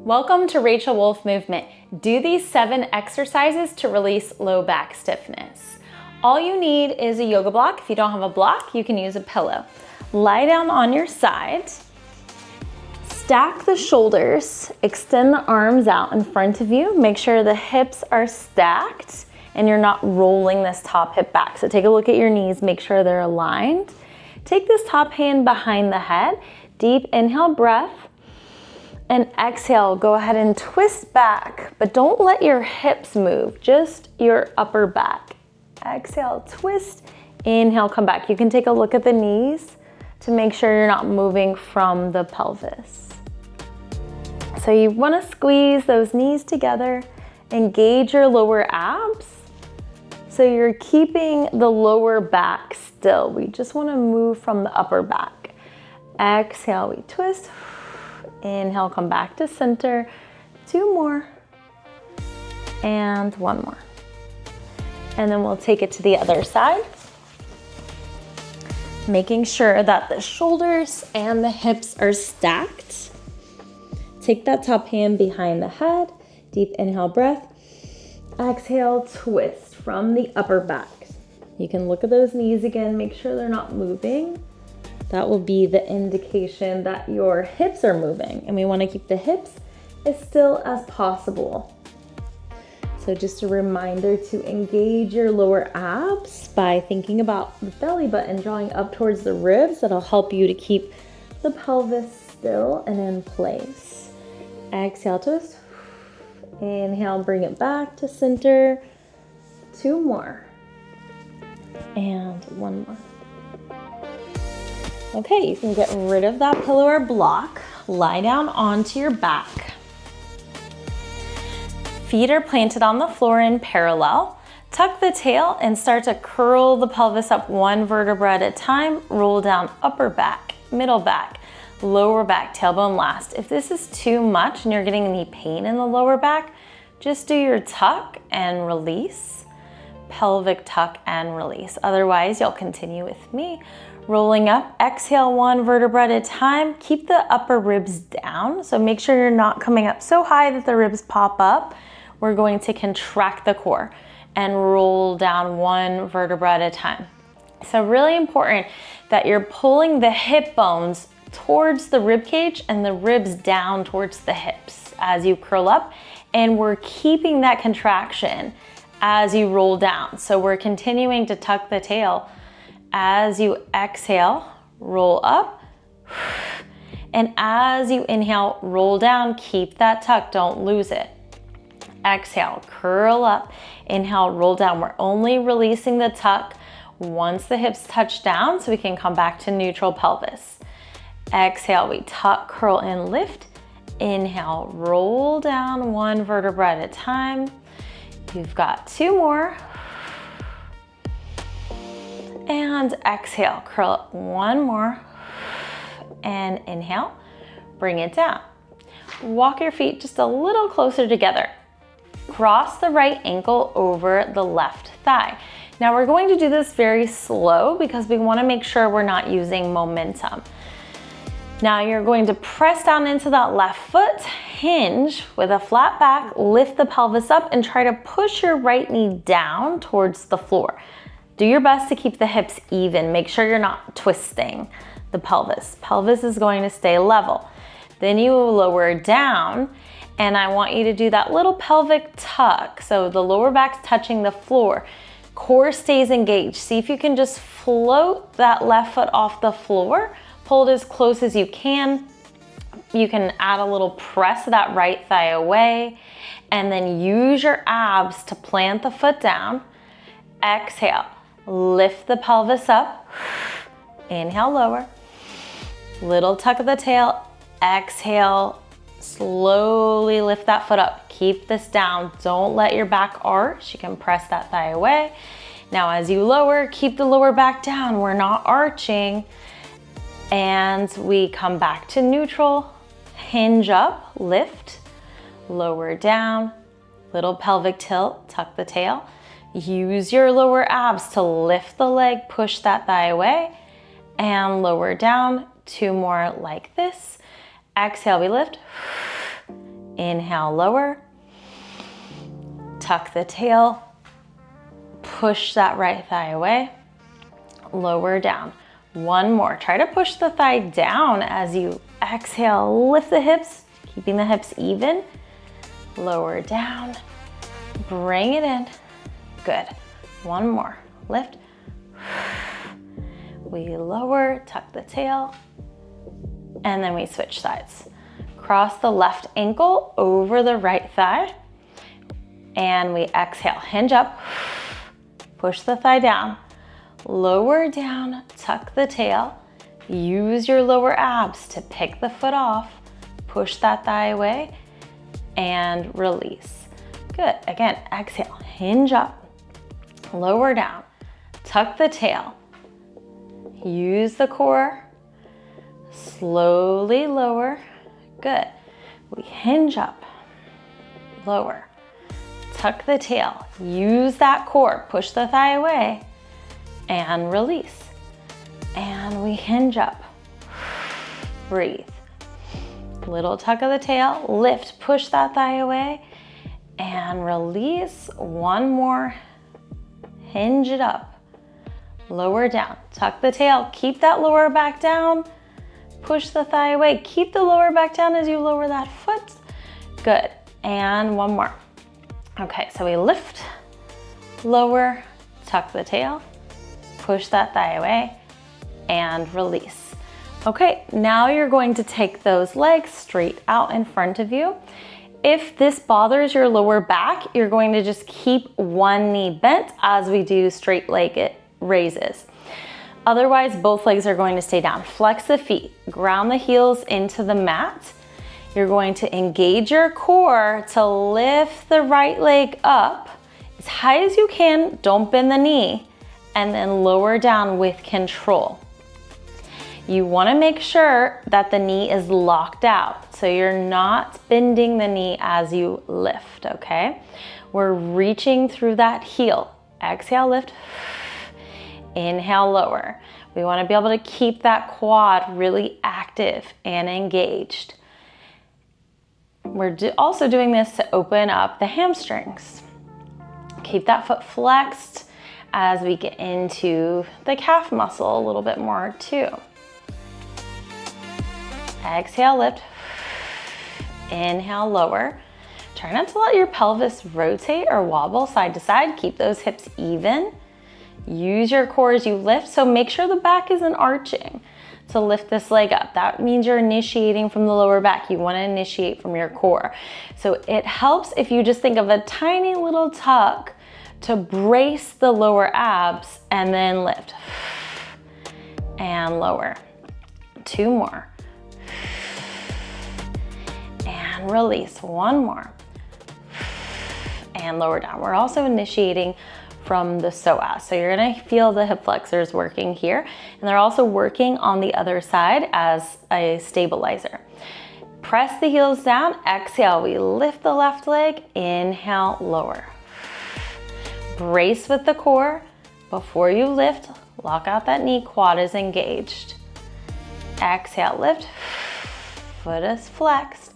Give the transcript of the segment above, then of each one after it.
Welcome to Rachel Wolf Movement. Do these 7 exercises to release low back stiffness. All you need is a yoga block. If you don't have a block, you can use a pillow. Lie down on your side. Stack the shoulders. Extend the arms out in front of you. Make sure the hips are stacked and you're not rolling this top hip back. So take a look at your knees. Make sure they're aligned. Take this top hand behind the head. Deep inhale, breath. And exhale, go ahead and twist back, but don't let your hips move, just your upper back. Exhale, twist, inhale, come back. You can take a look at the knees to make sure you're not moving from the pelvis. So you wanna squeeze those knees together, engage your lower abs. So you're keeping the lower back still. We just wanna move from the upper back. Exhale, we twist. Inhale, come back to center. 2 more. And 1 more. And then we'll take it to the other side. Making sure that the shoulders and the hips are stacked. Take that top hand behind the head. Deep inhale, breath. Exhale, twist from the upper back. You can look at those knees again. Make sure they're not moving. That will be the indication that your hips are moving, and we want to keep the hips as still as possible. So just a reminder to engage your lower abs by thinking about the belly button drawing up towards the ribs. That'll help you to keep the pelvis still and in place. Exhale, twist. Inhale, bring it back to center. 2 more. And 1 more. Okay, you can get rid of that pillow or block. Lie down onto your back. Feet are planted on the floor in parallel. Tuck the tail and start to curl the pelvis up 1 vertebra at a time. Roll down upper back, middle back, lower back, tailbone last. If this is too much and you're getting any pain in the lower back, just do your tuck and release. Pelvic tuck and release. Otherwise, you'll continue with me. Rolling up, exhale 1 vertebra at a time. Keep the upper ribs down. So make sure you're not coming up so high that the ribs pop up. We're going to contract the core and roll down 1 vertebra at a time. So really important that you're pulling the hip bones towards the rib cage and the ribs down towards the hips as you curl up. And we're keeping that contraction as you roll down. So we're continuing to tuck the tail. As you exhale, roll up. And as you inhale, roll down, keep that tuck, don't lose it. Exhale, curl up. Inhale, roll down. We're only releasing the tuck once the hips touch down so we can come back to neutral pelvis. Exhale, we tuck, curl, and lift. Inhale, roll down 1 vertebra at a time. You've got 2 more. And exhale, curl up 1 more. And inhale, bring it down. Walk your feet just a little closer together. Cross the right ankle over the left thigh. Now we're going to do this very slow because we want to make sure we're not using momentum. Now you're going to press down into that left foot, hinge with a flat back, lift the pelvis up and try to push your right knee down towards the floor. Do your best to keep the hips even. Make sure you're not twisting the pelvis. Pelvis is going to stay level. Then you lower down and I want you to do that little pelvic tuck. So the lower back's touching the floor. Core stays engaged. See if you can just float that left foot off the floor. Pull it as close as you can. You can add a little press of that right thigh away and then use your abs to plant the foot down. Exhale, lift the pelvis up. Inhale, lower. Little tuck of the tail. Exhale, slowly lift that foot up. Keep this down. Don't let your back arch. You can press that thigh away. Now as you lower, keep the lower back down. We're not arching. And we come back to neutral. Hinge up, lift, lower down, little pelvic tilt, tuck the tail. Use your lower abs to lift the leg, push that thigh away, and lower down. 2 more like this. Exhale, we lift. Inhale, lower. Tuck the tail. Push that right thigh away. Lower down. One more. Try to push the thigh down as you exhale. Lift the hips, keeping the hips even. Lower down. Bring it in. Good. One more. Lift. We lower, tuck the tail, and then we switch sides. Cross the left ankle over the right thigh, and we exhale. Hinge up, push the thigh down, lower down, tuck the tail. Use your lower abs to pick the foot off, push that thigh away, and release. Good. Again, exhale, hinge up, lower down, tuck the tail. Use the core, slowly lower. Good. We hinge up, lower, tuck the tail. Use that core, push the thigh away, and release. And we hinge up, breathe. Little tuck of the tail, lift, push that thigh away, and release. One more, hinge it up. Lower down, tuck the tail, keep that lower back down, push the thigh away, keep the lower back down as you lower that foot. Good, and one more. Okay, so we lift, lower, tuck the tail, push that thigh away, and release. Okay, now you're going to take those legs straight out in front of you. If this bothers your lower back, you're going to just keep one knee bent as we do straight legged raises. Otherwise, both legs are going to stay down. Flex the feet, ground the heels into the mat. You're going to engage your core to lift the right leg up as high as you can. Don't bend the knee, and then lower down with control. You want to make sure that the knee is locked out, so you're not bending the knee as you lift, okay? We're reaching through that heel. Exhale, lift. Inhale, lower. We want to be able to keep that quad really active and engaged. We're also doing this to open up the hamstrings. Keep that foot flexed as we get into the calf muscle a little bit more too. Exhale, lift. Inhale, lower. Try not to let your pelvis rotate or wobble side to side. Keep those hips even. Use your core as you lift, so make sure the back isn't arching to lift this leg up. That means you're initiating from the lower back. You want to initiate from your core. So it helps if you just think of a tiny little tuck to brace the lower abs and then lift. And lower. Two more. And release. One more. And lower down. We're also initiating from the psoas. So you're gonna feel the hip flexors working here, and they're also working on the other side as a stabilizer. Press the heels down, exhale, we lift the left leg, inhale, lower. Brace with the core. Before you lift, lock out that knee, quad is engaged. Exhale, lift, foot is flexed.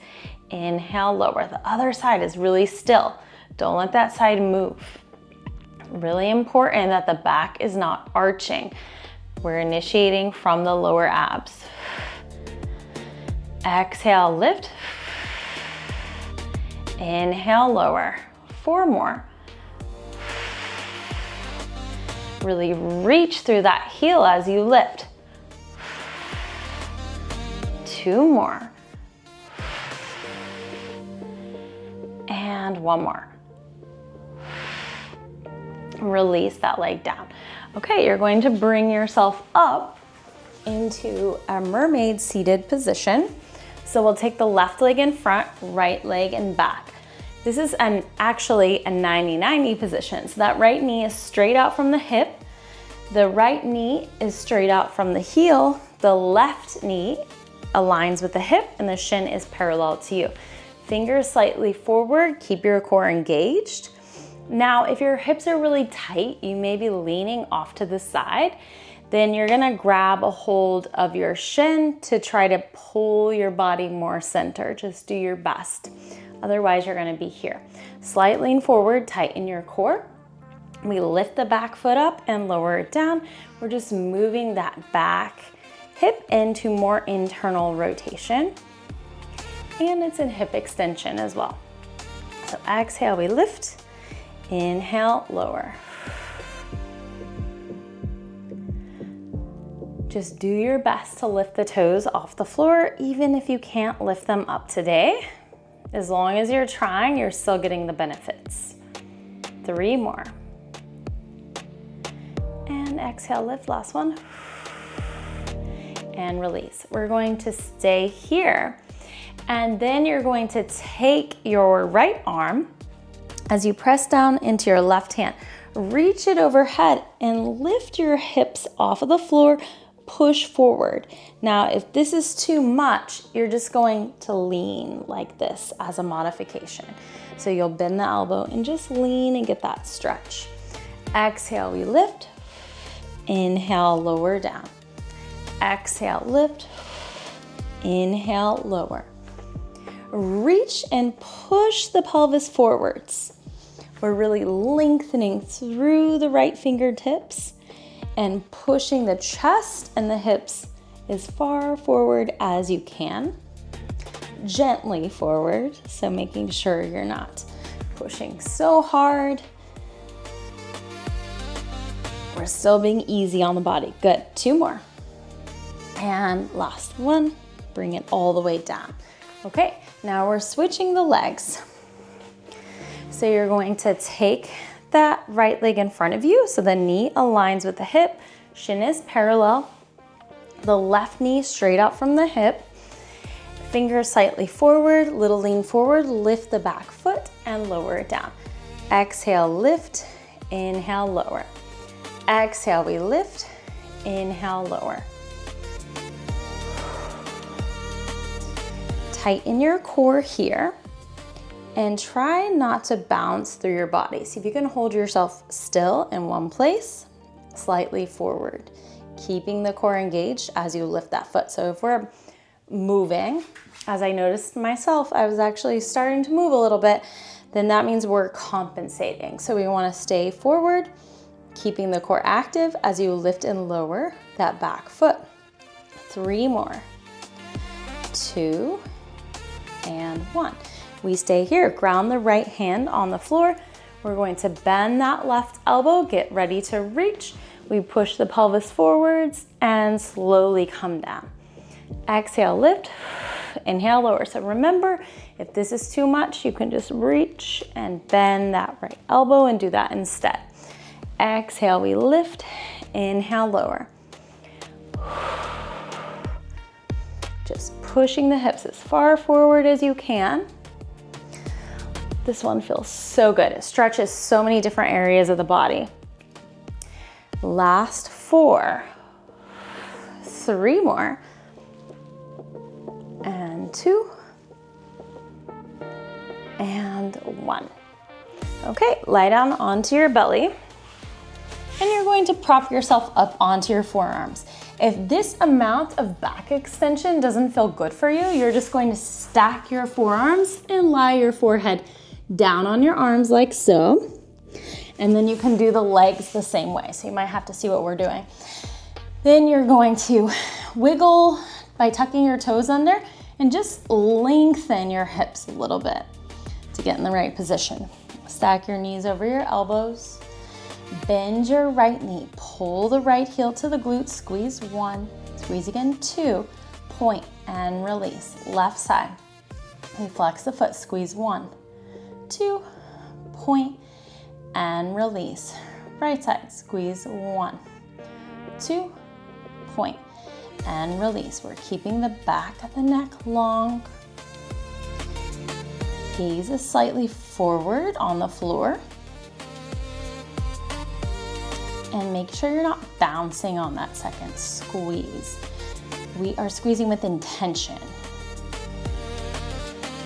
Inhale, lower. The other side is really still. Don't let that side move. Really important that the back is not arching. We're initiating from the lower abs. Exhale, lift. Inhale, lower. Four more. Really reach through that heel as you lift. Two more. And one more. Release that leg down. Okay, you're going to bring yourself up into a mermaid seated position. So we'll take the left leg in front, right leg in back. This is actually a 90-90 position. So that right knee is straight out from the hip. The right knee is straight out from the heel. The left knee aligns with the hip and the shin is parallel to you. Fingers slightly forward, keep your core engaged. Now, if your hips are really tight, you may be leaning off to the side, then you're gonna grab a hold of your shin to try to pull your body more center. Just do your best. Otherwise, you're gonna be here. Slight lean forward, tighten your core. We lift the back foot up and lower it down. We're just moving that back hip into more internal rotation. And it's a hip extension as well. So exhale, we lift. Inhale, lower. Just do your best to lift the toes off the floor, even if you can't lift them up today. As long as you're trying, you're still getting the benefits. 3 more. And exhale, lift, last one. And release. We're going to stay here. And then you're going to take your right arm as you press down into your left hand. Reach it overhead and lift your hips off of the floor. Push forward. Now, if this is too much, you're just going to lean like this as a modification. So you'll bend the elbow and just lean and get that stretch. Exhale, we lift. Inhale, lower down. Exhale, lift. Inhale, lower. Reach and push the pelvis forwards. We're really lengthening through the right fingertips and pushing the chest and the hips as far forward as you can. Gently forward, so making sure you're not pushing so hard. We're still being easy on the body. Good, 2 more. And last one, bring it all the way down. Okay, now we're switching the legs. So you're going to take that right leg in front of you, so the knee aligns with the hip, shin is parallel, the left knee straight out from the hip, fingers slightly forward, little lean forward, lift the back foot and lower it down. Exhale, lift, inhale, lower. Exhale, we lift, inhale, lower. Tighten your core here. And try not to bounce through your body. See if you can hold yourself still in one place, slightly forward, keeping the core engaged as you lift that foot. So if we're moving, as I noticed myself, I was actually starting to move a little bit, then that means we're compensating. So we want to stay forward, keeping the core active as you lift and lower that back foot. 3 more. 2 and 1. We stay here, ground the right hand on the floor. We're going to bend that left elbow, get ready to reach. We push the pelvis forwards and slowly come down. Exhale, lift, inhale, lower. So remember, if this is too much, you can just reach and bend that right elbow and do that instead. Exhale, we lift, inhale, lower. Just pushing the hips as far forward as you can. This one feels so good. It stretches so many different areas of the body. Last 4. 3 more. And 2. And 1. Okay, lie down onto your belly. And you're going to prop yourself up onto your forearms. If this amount of back extension doesn't feel good for you, you're just going to stack your forearms and lie your forehead down on your arms like so. And then you can do the legs the same way. So you might have to see what we're doing. Then you're going to wiggle by tucking your toes under and just lengthen your hips a little bit to get in the right position. Stack your knees over your elbows. Bend your right knee. Pull the right heel to the glute. Squeeze 1. Squeeze again 2. Point and release. Left side. We flex the foot. Squeeze 1. 2, point and release. Right side, squeeze 1, 2, point and release. We're keeping the back of the neck long. Gaze is slightly forward on the floor. And make sure you're not bouncing on that second squeeze. We are squeezing with intention.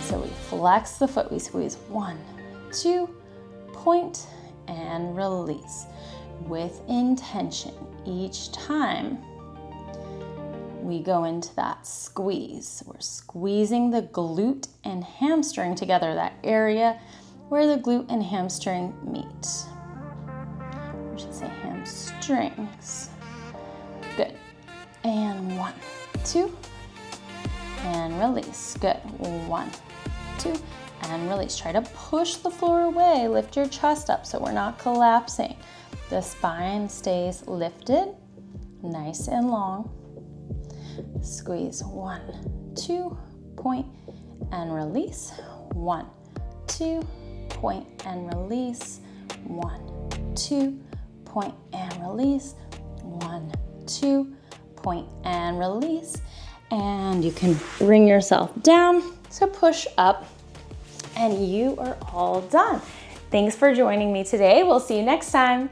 So we flex the foot, we squeeze 1, 2, point and release with intention. Each time we go into that squeeze. We're squeezing the glute and hamstring together, that area where the glute and hamstring meet. I should say hamstrings. Good. And 1, 2, and release. Good. 1, 2, and release. Try to push the floor away. Lift your chest up so we're not collapsing. The spine stays lifted, nice and long. Squeeze. 1, 2, point and release. 1, 2, point and release. 1, 2, point and release. 1, 2, point and release. And you can bring yourself down to push up, and you are all done. Thanks for joining me today. We'll see you next time.